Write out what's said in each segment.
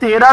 13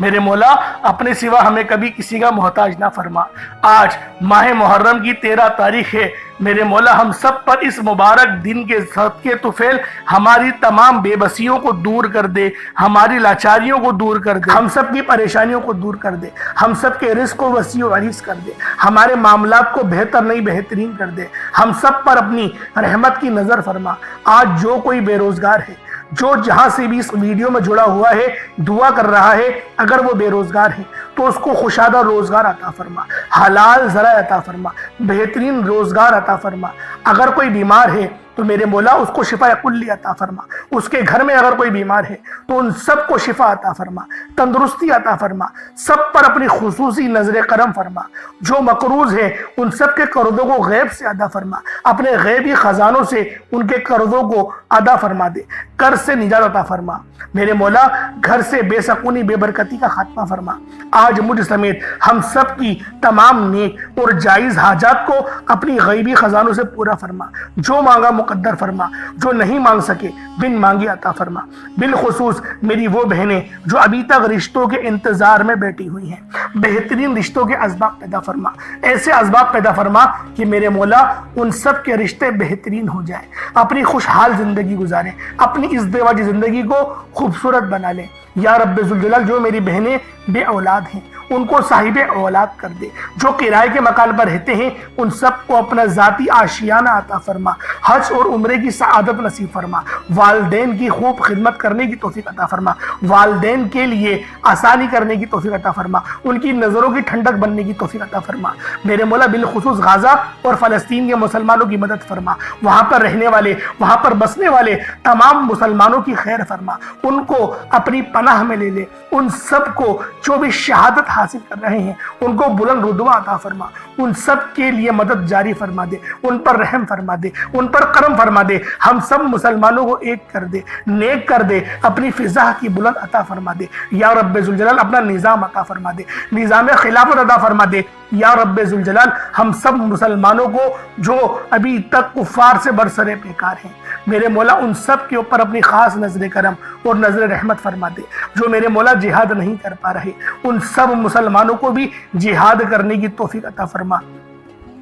میرے مولا اپنے سوا ہمیں کبھی کسی کا محتاج نہ فرما۔ آج ماہ محرم کی 13 تاریخ ہے، میرے مولا ہم سب پر اس مبارک دن کے صدقے طفیل ہماری تمام بے بسیوں کو دور کر دے، ہماری لاچاریوں کو دور کر دے، ہم سب کی پریشانیوں کو دور کر دے، ہم سب کے رزق کو وسیع و عریض کر دے، ہمارے معاملات کو بہتر نہیں بہترین کر دے، ہم سب پر اپنی رحمت کی نظر فرما۔ آج جو کوئی بے روزگار ہے، جو جہاں سے بھی اس ویڈیو میں جڑا ہوا ہے دعا کر رہا ہے، اگر وہ بے روزگار ہے تو اس کو خوشادہ روزگار عطا فرما، حلال ذرائع عطا فرما، بہترین روزگار عطا فرما۔ اگر کوئی بیمار ہے تو میرے مولا اس کو شفا کلی عطا فرما، اس کے گھر میں اگر کوئی بیمار ہے تو ان سب کو شفا عطا فرما، تندرستی عطا فرما، سب پر اپنی خصوصی نظر کرم فرما۔ جو مقروض ہے ان سب کے قرضوں کو غیب سے ادا فرما، اپنے غیبی خزانوں سے ان کے قرضوں کو ادا فرما دے، قرض سے نجات عطا فرما۔ میرے مولا گھر سے بے سکونی بے برکتی کا خاتمہ فرما۔ آج مجھ سمیت ہم سب کی تمام نیک اور جائز حاجات کو اپنی غیبی خزانوں سے پورا فرما، جو مانگا مقدر فرما، جو نہیں مانگ سکے بن مانگی عطا فرما۔ بالخصوص میری وہ بہنیں جو ابھی تک رشتوں کے انتظار میں بیٹھی ہوئی ہیں، بہترین رشتوں کے اسباب پیدا فرما، ایسے اسباب پیدا فرما کہ میرے مولا ان سب کے رشتے بہترین ہو جائیں، اپنی خوشحال زندگی گزاریں، اپنی ازدواجی زندگی کو خوبصورت بنا لیں۔ یا رب ذوالجلال جو میری بہنیں بے اولاد ہیں ان کو صاحب اولاد کر دے، جو کرائے کے مکان پر رہتے ہیں ان سب کو اپنا ذاتی آشیانہ عطا فرما، حج اور عمرے کی سعادت نصیب فرما، والدین کی خوب خدمت کرنے کی توفیق عطا فرما، والدین کے لیے آسانی کرنے کی توفیق عطا فرما، ان کی نظروں کی ٹھنڈک بننے کی توفیق عطا فرما۔ میرے مولا بالخصوص غزہ اور فلسطین کے مسلمانوں کی مدد فرما، وہاں پر رہنے والے، وہاں پر بسنے والے تمام مسلمانوں کی خیر فرما، ان کو اپنی پناہ میں لے لے، ان سب کو جو بھی شہادت حاصل کر رہے ہیں ان کو بلند رتبہ عطا فرما، ان سب کے لیے مدد جاری فرما دے، ان پر رحم فرما دے، ان پر کرم فرما دے، ہم سب مسلمانوں کو ایک کر دے، نیک کر دے، اپنی فضا کی بلند عطا فرما دے۔ یا رب ذوالجلال اپنا نظام عطا فرما دے، نظام خلافت عطا فرما دے۔ یا رب ذوالجلال ہم سب مسلمانوں کو جو ابھی تک کفار سے برسرے پیکار ہیں، میرے مولا ان سب کے اوپر اپنی خاص نظر کرم اور نظر رحمت فرما دے۔ جو میرے مولا جہاد نہیں کر پا رہے ان سب مسلمانوں کو بھی جہاد کرنے کی توفیق عطا فرما،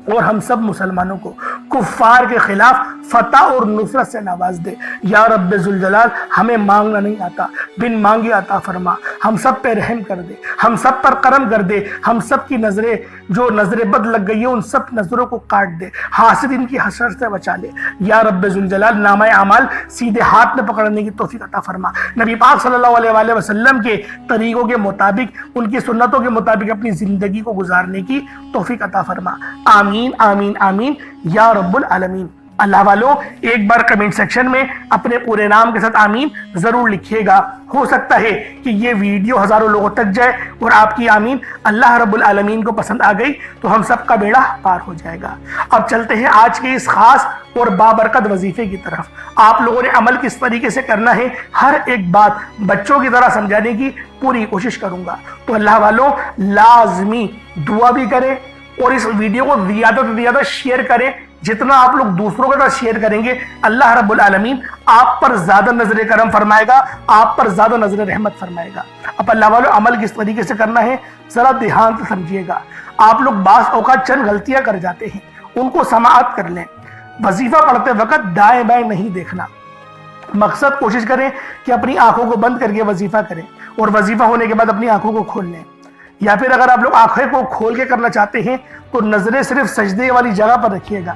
اور ہم سب مسلمانوں کو کفار کے خلاف فتح اور نصرت سے نواز دے۔ یا رب ذوالجلال ہمیں مانگنا نہیں آتا، بن مانگے عطا فرما، ہم سب پہ رحم کر دے، ہم سب پر کرم کر دے، ہم سب کی نظریں جو نظر بد لگ گئی ہے ان سب نظروں کو کاٹ دے، حاسدین کی حسرت سے بچا لے۔ یا رب ذوالجلال نامہ اعمال سیدھے ہاتھ میں پکڑنے کی توفیق عطا فرما، نبی پاک صلی اللہ علیہ وآلہ وسلم کے طریقوں کے مطابق، ان کی سنتوں کے مطابق اپنی زندگی کو گزارنے کی توفیق عطا فرما۔ آمین آمین آمین یا رب العالمین۔ اللہ والوں ایک بار کمنٹ سیکشن میں اپنے پورے نام کے ساتھ آمین ضرور لکھیے گا، ہو سکتا ہے کہ یہ ویڈیو ہزاروں لوگوں تک جائے اور آپ کی آمین اللہ رب العالمین کو پسند آ گئی تو ہم سب کا بیڑا پار ہو جائے گا۔ اب چلتے ہیں آج کے اس خاص اور بابرکت وظیفے کی طرف۔ آپ لوگوں نے عمل کس طریقے سے کرنا ہے، ہر ایک بات بچوں کی طرح سمجھانے کی پوری کوشش کروں گا، تو اللہ والوں لازمی دعا بھی کریں اور اس ویڈیو کو زیادہ سے زیادہ شیئر کریں۔ جتنا آپ لوگ دوسروں کے ساتھ شیئر کریں گے اللہ رب العالمین آپ پر زیادہ نظر کرم فرمائے گا، آپ پر زیادہ نظر رحمت فرمائے گا۔ اب اللہ والوں عمل کس طریقے سے کرنا ہے ذرا دھیان سے سمجھیے گا۔ آپ لوگ بعض اوقات چند غلطیاں کر جاتے ہیں، ان کو سماعت کر لیں۔ وظیفہ پڑھتے وقت دائیں بائیں نہیں دیکھنا، مقصد کوشش کریں کہ اپنی آنکھوں کو بند کر کے وظیفہ کریں، اور وظیفہ ہونے کے بعد اپنی آنکھوں کو کھول لیں۔ یا پھر اگر آپ لوگ آنکھیں کو کھول کے کرنا چاہتے ہیں تو نظریں صرف سجدے والی جگہ پر رکھیے گا،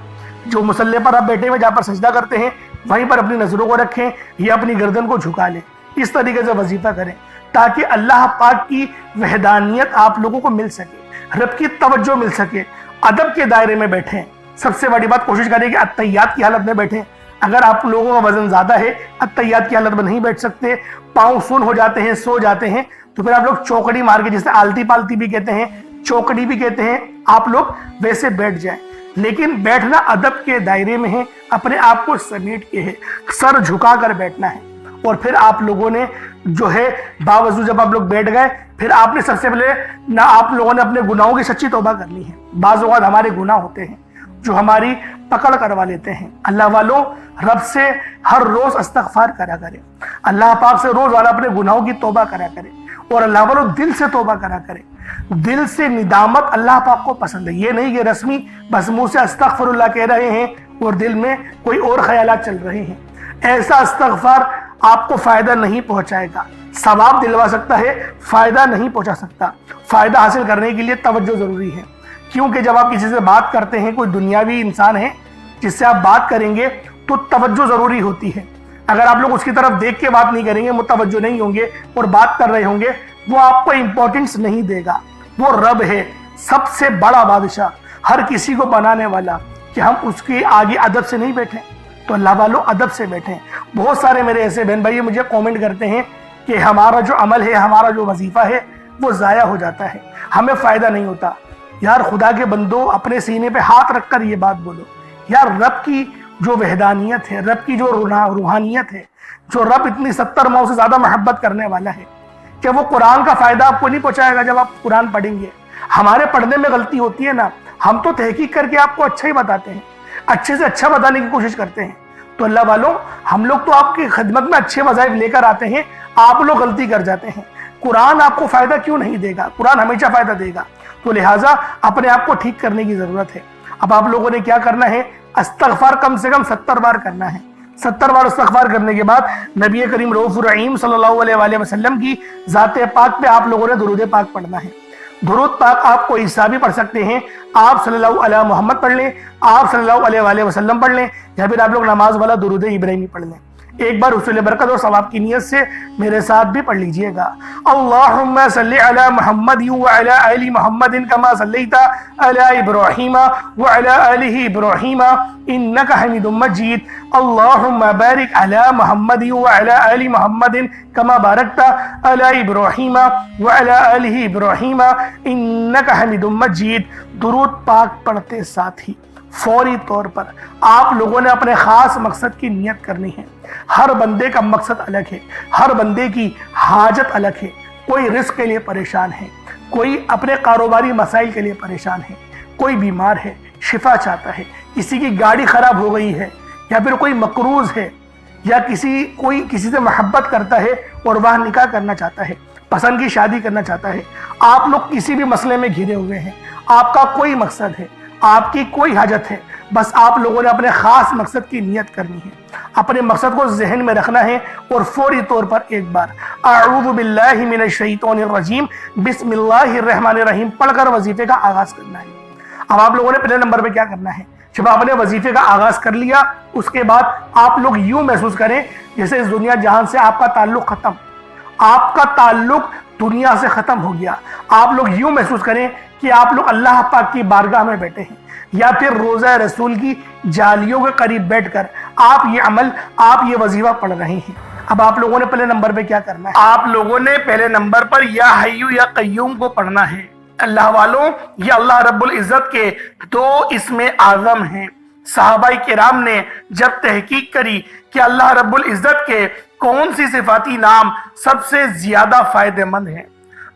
جو مصلی پر آپ بیٹھے ہوئے جہاں پر سجدہ کرتے ہیں وہیں پر اپنی نظروں کو رکھیں یا اپنی گردن کو جھکا لیں۔ اس طریقے سے وظیفہ کریں تاکہ اللہ پاک کی وحدانیت آپ لوگوں کو مل سکے، رب کی توجہ مل سکے، ادب کے دائرے میں بیٹھیں۔ سب سے بڑی بات کوشش کریں کہ اتحیات کی حالت میں بیٹھیں۔ اگر آپ لوگوں کا وزن زیادہ ہے، اتحیات کی حالت میں نہیں بیٹھ سکتے، پاؤں سن ہو جاتے ہیں، سو جاتے ہیں، تو پھر آپ لوگ چوکڑی مار کے، جسے آلتی پالتی بھی کہتے ہیں، چوکڑی بھی کہتے ہیں، آپ لوگ ویسے بیٹھ جائیں۔ لیکن بیٹھنا ادب کے دائرے میں ہے، اپنے آپ کو سمیٹ کے ہے، سر جھکا کر بیٹھنا ہے۔ اور پھر آپ لوگوں نے جو ہے باوضو جب آپ لوگ بیٹھ گئے، پھر آپ نے سب سے پہلے نہ آپ لوگوں نے اپنے گناہوں کی سچی توبہ کرنی ہے۔ بعض اوقات ہمارے گناہ ہوتے ہیں جو ہماری پکڑ کروا لیتے ہیں۔ اللہ والوں رب سے ہر روز استغفار کرا کرے، اللہ پاک سے روزانہ اپنے گناہوں کی توبہ کرا کرے، اور اللہ والوں دل سے توبہ کرا کریں. دل سے ندامت اللہ پاک کو پسند ہے. یہ نہیں کہ رسمی بس منہ سے استغفر اللہ کہہ رہے ہیں اور دل میں کوئی اور خیالات چل رہے ہیں. ایسا استغفار آپ کو فائدہ نہیں پہنچائے گا. ثواب دلوا سکتا ہے، فائدہ نہیں پہنچا سکتا. فائدہ حاصل کرنے کے لیے توجہ ضروری ہے، کیونکہ جب آپ کسی سے بات کرتے ہیں، کوئی دنیاوی انسان ہے جس سے آپ بات کریں گے تو توجہ ضروری ہوتی ہے. اگر آپ لوگ اس کی طرف دیکھ کے بات نہیں کریں گے، متوجہ نہیں ہوں گے اور بات کر رہے ہوں گے، وہ آپ کو امپورٹنس نہیں دے گا. وہ رب ہے، سب سے بڑا بادشاہ، ہر کسی کو بنانے والا، کہ ہم اس کے آگے ادب سے نہیں بیٹھیں. تو اللہ والوں ادب سے بیٹھیں. بہت سارے میرے ایسے بہن بھائی مجھے کومنٹ کرتے ہیں کہ ہمارا جو عمل ہے، ہمارا جو وظیفہ ہے وہ ضائع ہو جاتا ہے، ہمیں فائدہ نہیں ہوتا. یار خدا کے بندو، اپنے سینے پہ ہاتھ رکھ کر یہ بات بولو. یار رب کی جو وحدانیت ہے، رب کی جو روحانیت ہے، جو رب اتنی 70 ماؤں سے زیادہ محبت کرنے والا ہے، کہ وہ قرآن کا فائدہ آپ کو نہیں پہنچائے گا جب آپ قرآن پڑھیں گے. ہمارے پڑھنے میں غلطی ہوتی ہے نا، ہم تو تحقیق کر کے آپ کو اچھا ہی بتاتے ہیں، اچھے سے اچھا بتانے کی کوشش کرتے ہیں. تو اللہ والوں، ہم لوگ تو آپ کی خدمت میں اچھے وظائف لے کر آتے ہیں، آپ لوگ غلطی کر جاتے ہیں. قرآن آپ کو فائدہ کیوں نہیں دے گا؟ قرآن ہمیشہ فائدہ دے گا. تو لہٰذا اپنے آپ کو ٹھیک کرنے کی ضرورت ہے. اب آپ لوگوں نے کیا کرنا ہے؟ استغفار کم سے کم 70 بار کرنا ہے. 70 بار استغفار کرنے کے بعد نبی کریم رؤوف الرحیم صلی اللہ علیہ وآلہ وسلم کی ذات پاک پہ آپ لوگوں نے درود پاک پڑھنا ہے. درود پاک آپ کو عیسیٰ بھی پڑھ سکتے ہیں، آپ صلی اللہ علیہ محمد پڑھ لیں، آپ صلی اللہ علیہ وآلہ وسلم پڑھ لیں، یا پھر آپ لوگ نماز والا درود ابراہیمی پڑھ لیں. ایک بار حصول برکت اور ثواب کی نیت سے میرے ساتھ بھی پڑھ لیجئے گا. اللہم صلی علی محمد وعلی آل محمد کما صلیت علی ابراہیم وعلی آل ابراہیم انک حمید مجید. اللہم بارک علی محمد وعلی آل محمد کما بارکت علی ابراہیم وعلی آل ابراہیم انک حمید مجید. درود پاک پڑھتے ساتھ ہی فوری طور پر آپ لوگوں نے اپنے خاص مقصد کی نیت کرنی ہے. ہر بندے کا مقصد الگ ہے، ہر بندے کی حاجت الگ ہے. کوئی رزق کے لیے پریشان ہے، کوئی اپنے کاروباری مسائل کے لیے پریشان ہے، کوئی بیمار ہے شفا چاہتا ہے، کسی کی گاڑی خراب ہو گئی ہے، یا پھر کوئی مقروض ہے، یا کوئی کسی سے محبت کرتا ہے اور وہ نکاح کرنا چاہتا ہے، پسند کی شادی کرنا چاہتا ہے. آپ لوگ کسی بھی مسئلے میں گھرے ہوئے ہیں، آپ کا کوئی مقصد ہے، آپ کی کوئی حاجت ہے، بس آپ لوگوں نے اپنے خاص مقصد کی نیت کرنی ہے، اپنے مقصد کو ذہن میں رکھنا ہے اور فوری طور پر ایک بار اعوذ باللہ من الشیطان الرجیم بسم اللہ الرحمن الرحیم پڑھ کر وظیفے کا آغاز کرنا ہے. اب آپ لوگوں نے پہلے نمبر پہ کیا کرنا ہے؟ جب آپ نے وظیفے کا آغاز کر لیا، اس کے بعد آپ لوگ یوں محسوس کریں جیسے اس دنیا جہان سے آپ کا تعلق ختم، آپ کا تعلق دنیا سے ختم ہو گیا. آپ لوگ یوں محسوس کریں کہ آپ لوگ اللہ پاک کی بارگاہ میں بیٹھے ہیں، یا پھر روضہ رسول کی جالیوں کے قریب بیٹھ کر آپ یہ عمل، آپ یہ وظیفہ پڑھ رہے ہیں. اب آپ لوگوں نے پہلے نمبر پہ کیا کرنا ہے؟ آپ لوگوں نے پہلے نمبر پر یا حیو یا قیوم کو پڑھنا ہے. اللہ والوں، یہ اللہ رب العزت کے 2 اسم اعظم ہیں. صحابہ کرام نے جب تحقیق کری کہ اللہ رب العزت کے کون سی صفاتی نام سب سے زیادہ فائدہ مند ہیں،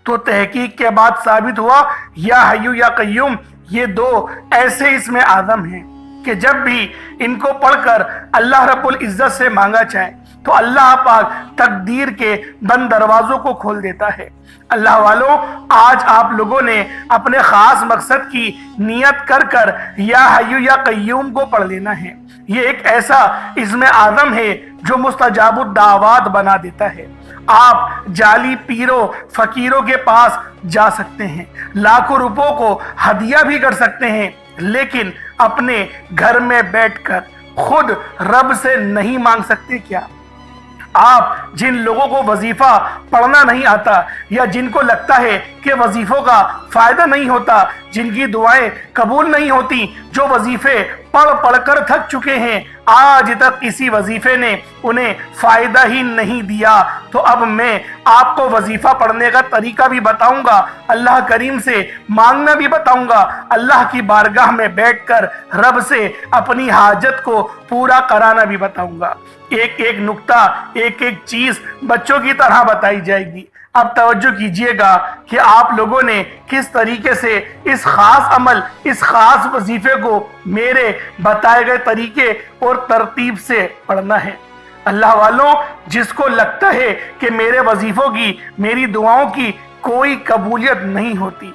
تو تحقیق کے بعد ثابت ہوا یا حیو یا قیوم یہ 2 ایسے اسم اعظم ہیں کہ جب بھی ان کو پڑھ کر اللہ رب العزت سے مانگا جائے تو اللہ پاک تقدیر کے بند دروازوں کو کھول دیتا ہے. اللہ والوں، آج آپ لوگوں نے اپنے خاص مقصد کی نیت کر کر یا حیو یا قیوم کو پڑھ لینا ہے. یہ ایک ایسا اسم اعظم ہے جو مستجاب الدعوات بنا دیتا ہے. آپ جعلی پیروں فقیروں کے پاس جا سکتے ہیں، لاکھوں روپوں کو ہدیہ بھی کر سکتے ہیں، لیکن اپنے گھر میں بیٹھ کر خود رب سے نہیں مانگ سکتے کیا؟ آپ جن لوگوں کو وظیفہ پڑھنا نہیں آتا، یا جن کو لگتا ہے کہ وظیفوں کا فائدہ نہیں ہوتا، جن کی دعائیں قبول نہیں ہوتی، جو وظیفے پڑھ کر تھک چکے ہیں، آج تک کسی وظیفے نے انہیں فائدہ ہی نہیں دیا، تو اب میں آپ کو وظیفہ پڑھنے کا طریقہ بھی بتاؤں گا، اللہ کریم سے مانگنا بھی بتاؤں گا، اللہ کی بارگاہ میں بیٹھ کر رب سے اپنی حاجت کو پورا کرانا بھی بتاؤں گا. ایک ایک نقطہ، ایک ایک چیز بچوں کی طرح بتائی جائے گی. اب توجہ کیجئے گا کہ آپ لوگوں نے کس طریقے سے اس خاص عمل، اس خاص وظیفے کو میرے بتائے گئے طریقے اور ترتیب سے پڑھنا ہے. اللہ والوں، جس کو لگتا ہے کہ میرے وظیفوں کی، میری دعاؤں کی کوئی قبولیت نہیں ہوتی،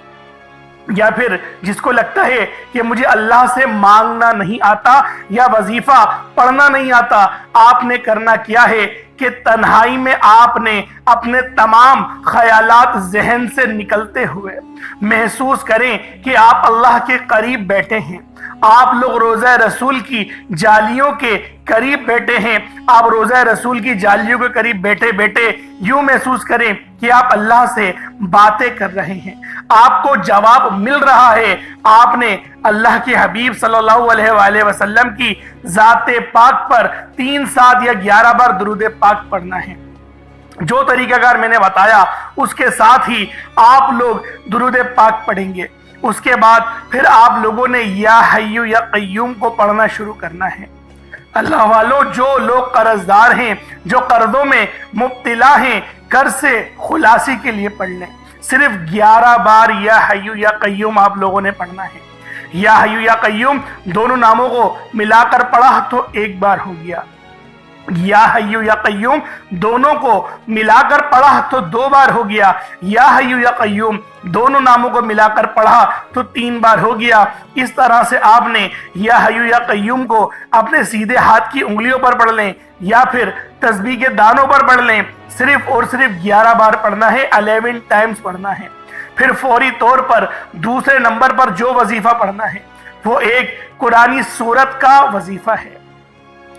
یا پھر جس کو لگتا ہے کہ مجھے اللہ سے مانگنا نہیں آتا یا وظیفہ پڑھنا نہیں آتا، آپ نے کرنا کیا ہے کہ تنہائی میں آپ نے اپنے تمام خیالات ذہن سے نکلتے ہوئے محسوس کریں کہ آپ اللہ کے قریب بیٹھے ہیں، آپ لوگ روضہ رسول کی جالیوں کے قریب بیٹھے ہیں، آپ روضہ رسول کی جالیوں کے قریب بیٹھے بیٹھے یوں محسوس کریں کہ آپ اللہ سے باتیں کر رہے ہیں، آپ کو جواب مل رہا ہے، آپ نے اللہ کے حبیب صلی اللہ علیہ وآلہ وسلم کی ذات پاک پر 3 7 یا 11 بار درود پاک پڑھنا ہے۔ جو طریقہ کار میں نے بتایا اس کے ساتھ ہی آپ لوگ درود پاک پڑھیں گے، اس کے بعد پھر آپ لوگوں نے یا حی یا قیوم کو پڑھنا شروع کرنا ہے۔ اللہ والوں، جو لوگ قرض دار ہیں، جو قرضوں میں مبتلا ہیں، قرض سے خلاصی کے لیے پڑھ لیں، صرف 11 بار یا حی یا قیوم آپ لوگوں نے پڑھنا ہے۔ یا حی یا قیوم دونوں ناموں کو ملا کر پڑھا تو 1 بار ہو گیا، یا حی یا قیوم دونوں کو ملا کر پڑھا تو 2 بار ہو گیا، یا حی یا قیوم دونوں ناموں کو ملا کر پڑھا تو 3 بار ہو گیا۔ اس طرح سے آپ نے یا حی یا قیوم کو اپنے سیدھے ہاتھ کی انگلیوں پر پڑھ لیں یا پھر تسبیح کے دانوں پر پڑھ لیں، صرف اور صرف 11 بار پڑھنا ہے، 11 ٹائمز پڑھنا ہے۔ پھر فوری طور پر دوسرے نمبر پر جو وظیفہ پڑھنا ہے وہ ایک قرآنی سورت کا وظیفہ ہے۔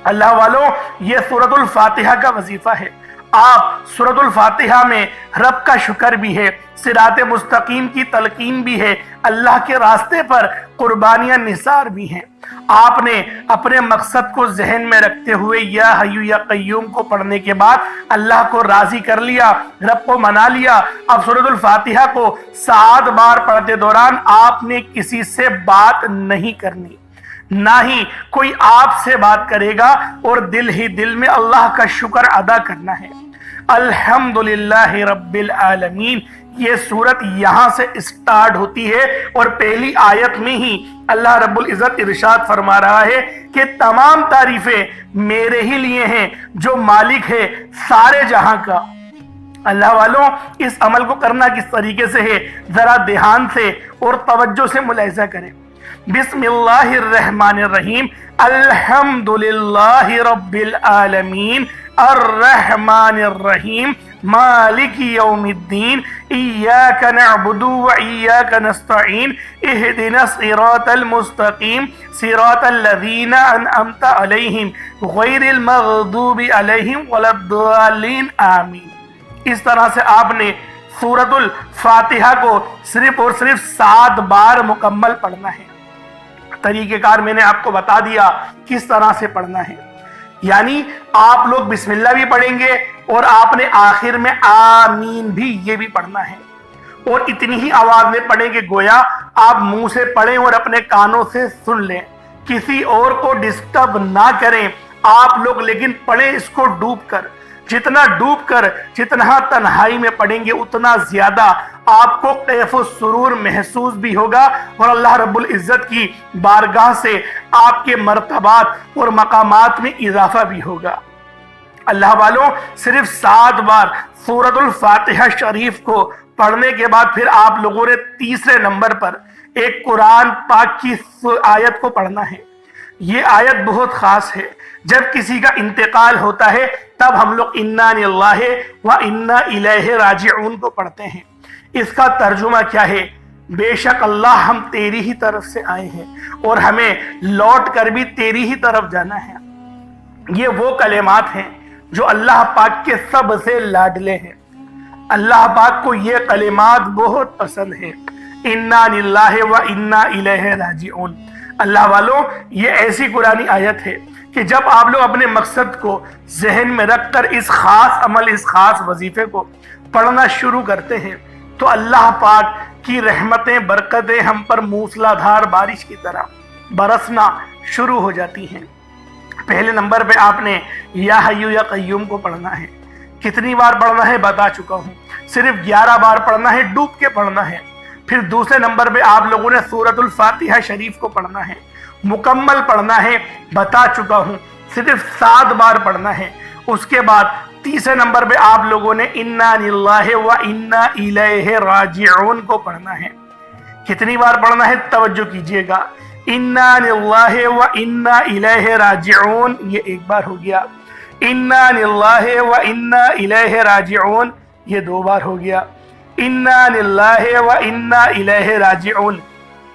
اللہ والوں، یہ سورۃ الفاتحہ کا وظیفہ ہے۔ آپ سورۃ الفاتحہ میں رب کا شکر بھی ہے، صراط مستقیم کی تلقین بھی ہے، اللہ کے راستے پر قربانیاں نثار بھی ہیں۔ آپ نے اپنے مقصد کو ذہن میں رکھتے ہوئے یا حی یا قیوم کو پڑھنے کے بعد اللہ کو راضی کر لیا، رب کو منا لیا۔ اب سورۃ الفاتحہ کو 7 بار پڑھتے دوران آپ نے کسی سے بات نہیں کرنی، نہ ہی کوئی آپ سے بات کرے گا، اور دل ہی دل میں اللہ کا شکر ادا کرنا ہے۔ الحمدللہ رب العالمین، یہ سورت یہاں سے اسٹارٹ ہوتی ہے، اور پہلی آیت میں ہی اللہ رب العزت ارشاد فرما رہا ہے کہ تمام تعریفیں میرے ہی لیے ہیں جو مالک ہے سارے جہاں کا۔ اللہ والوں، اس عمل کو کرنا کس طریقے سے ہے ذرا دھیان سے اور توجہ سے ملاحظہ کریں۔ بسم اللہ الرحمن الرحیم، الحمدللہ رب العالمین، الرحمن الرحیم، مالک یوم الدین، ایاک نعبد و ایاک نستعین، اہدنا الصراط المستقیم، صراط الذین انعمت علیہم غیر المغضوب علیہم ولا الضالین، آمین۔ اس طرح سے آپ نے سورۃ الفاتحہ کو صرف اور صرف 7 بار مکمل پڑھنا ہے۔ طریقہ کار میں نے آپ کو بتا دیا کس طرح سے پڑھنا ہے، یعنی آپ لوگ بسم اللہ بھی پڑھیں گے اور آپ نے آخر میں آمین بھی یہ بھی پڑھنا ہے، اور اتنی ہی آواز میں پڑھیں کہ گویا آپ منہ سے پڑھیں اور اپنے کانوں سے سن لیں، کسی اور کو ڈسٹرب نہ کریں آپ لوگ، لیکن پڑھیں اس کو ڈوب کر۔ جتنا ڈوب کر، جتنا تنہائی میں پڑھیں گے اتنا زیادہ آپ کو کیف و سرور محسوس بھی ہوگا، اور اللہ رب العزت کی بارگاہ سے آپ کے مرتبات اور مقامات میں اضافہ بھی ہوگا۔ اللہ والوں، صرف 7 بار سورۃ الفاتحہ شریف کو پڑھنے کے بعد پھر آپ لوگوں نے تیسرے نمبر پر ایک قرآن پاک کی آیت کو پڑھنا ہے۔ یہ آیت بہت خاص ہے۔ جب کسی کا انتقال ہوتا ہے تب ہم لوگ انا للہ و انا الیہ راجعون کو پڑھتے ہیں۔ اس کا ترجمہ کیا ہے؟ بے شک اللہ، ہم تیری ہی طرف سے آئے ہیں اور ہمیں لوٹ کر بھی تیری ہی طرف جانا ہے۔ یہ وہ کلمات ہیں جو اللہ پاک کے سب سے لاڈلے ہیں۔ اللہ پاک کو یہ کلمات بہت پسند ہیں، انا للہ و انا الیہ راجعون۔ اللہ والوں، یہ ایسی قرآنی آیت ہے کہ جب آپ لوگ اپنے مقصد کو ذہن میں رکھ کر اس خاص عمل، اس خاص وظیفے کو پڑھنا شروع کرتے ہیں تو اللہ پاک کی رحمتیں، برکتیں ہم پر موسلا دھار بارش کی طرح برسنا شروع ہو جاتی ہیں۔ پہلے نمبر پہ آپ نے یا حی یا قیوم کو پڑھنا ہے۔ کتنی بار پڑھنا ہے بتا چکا ہوں، صرف 11 بار پڑھنا ہے، ڈوب کے پڑھنا ہے۔ پھر دوسرے نمبر پہ آپ لوگوں نے سورۃ الفاتحہ شریف کو پڑھنا ہے، مکمل پڑھنا ہے، بتا چکا ہوں، صرف 7 بار پڑھنا ہے۔ اس کے بعد تیسرے نمبر پہ آپ لوگوں نے انا للہ و انا الیہ راجعون کو پڑھنا ہے۔ کتنی بار پڑھنا ہے توجہ کیجئے گا۔ انا للہ و انا الیہ راجعون یہ ایک بار ہو گیا، انا للہ و انا الیہ راجعون یہ دو بار ہو گیا، انا للہ و انا الیہ راجعون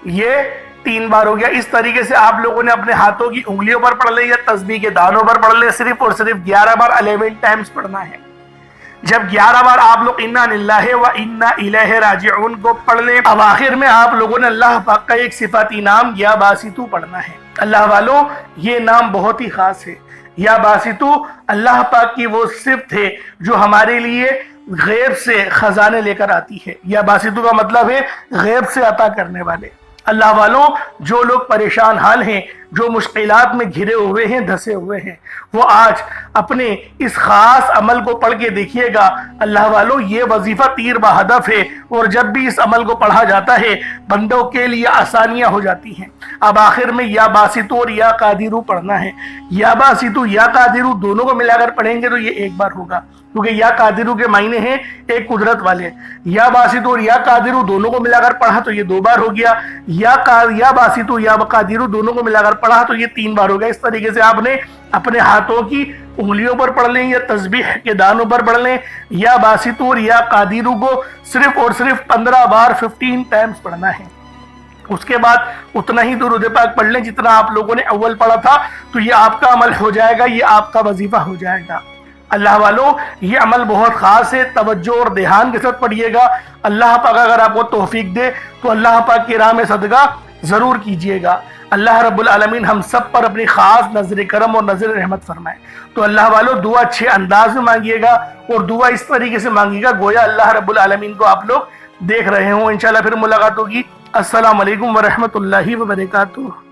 یہ تین بار ہو گیا۔ اس طریقے سے آپ لوگوں نے اپنے ہاتھوں کی انگلیوں پر پڑھ لیں یا تسبیح کے دانوں پر پڑھ لیں، صرف اور صرف 11 بار 11 ٹائمز پڑھنا ہے۔ جب 11 بار آپ لوگ انا للہ و انا الیہ راجعون کو پڑھ لیں، اب آخر میں آپ لوگوں نے اللہ پاک کا ایک صفاتی نام یا باسطو پڑھنا ہے۔ اللہ والوں یہ نام بہت ہی خاص ہے۔ یا باسطو اللہ پاک کی وہ صفت ہے جو ہمارے لیے غیب سے خزانے لے کر آتی ہے۔ یا باسطو کا مطلب ہے غیب سے عطا کرنے والے۔ اللہ والوں جو لوگ پریشان حال ہیں، جو مشکلات میں گھرے ہوئے ہیں، دھسے ہوئے ہیں، وہ آج اپنے اس خاص عمل کو پڑھ کے دیکھیے گا۔ اللہ والوں یہ وظیفہ تیر بہدف ہے، اور جب بھی اس عمل کو پڑھا جاتا ہے بندوں کے لیے آسانیاں ہو جاتی ہیں۔ اب آخر میں یا باسطو اور یا قادرو پڑھنا ہے۔ یا باسطو یا قادرو دونوں کو ملا کر پڑھیں گے تو یہ ایک بار ہوگا، کیونکہ یا قادرو کے معنی ہیں ایک قدرت والے۔ یا باسطو اور یا قادرو دونوں کو ملا کر پڑھا تو یہ دو بار ہو گیا، یا باسطو یا قادرو دونوں کو ملا کر پڑھا تو یہ تین بار ہو گیا۔ اس طریقے سے آپ نے اپنے ہاتھوں کی انگلیوں پر پڑھ لیں یا تسبیح کے دانوں پر پڑھ لیں۔ یا باسطو اور یا قادرو کو صرف اور صرف 15 بار 15 ٹائمز پڑھنا ہے۔ اس کے بعد اتنا ہی درود پاک پڑھ لیں جتنا آپ لوگوں نے اول پڑھا تھا، تو یہ آپ کا عمل ہو جائے گا، یہ آپ کا وظیفہ ہو جائے گا۔ اللہ والوں یہ عمل بہت خاص ہے، توجہ اور دھیان کے ساتھ پڑھیے گا۔ اللہ پاک اگر آپ کو توفیق دے تو اللہ پاک کی راہ میں صدقہ ضرور کیجیے گا۔ اللہ رب العالمین ہم سب پر اپنی خاص نظر کرم اور نظر رحمت فرمائے۔ تو اللہ والوں دعا اچھے انداز میں مانگیے گا، اور دعا اس طریقے سے مانگیے گا گویا اللہ رب العالمین کو آپ لوگ دیکھ رہے ہوں۔ انشاءاللہ پھر ملاقات ہوگی۔ السلام علیکم ورحمۃ اللہ وبرکاتہ۔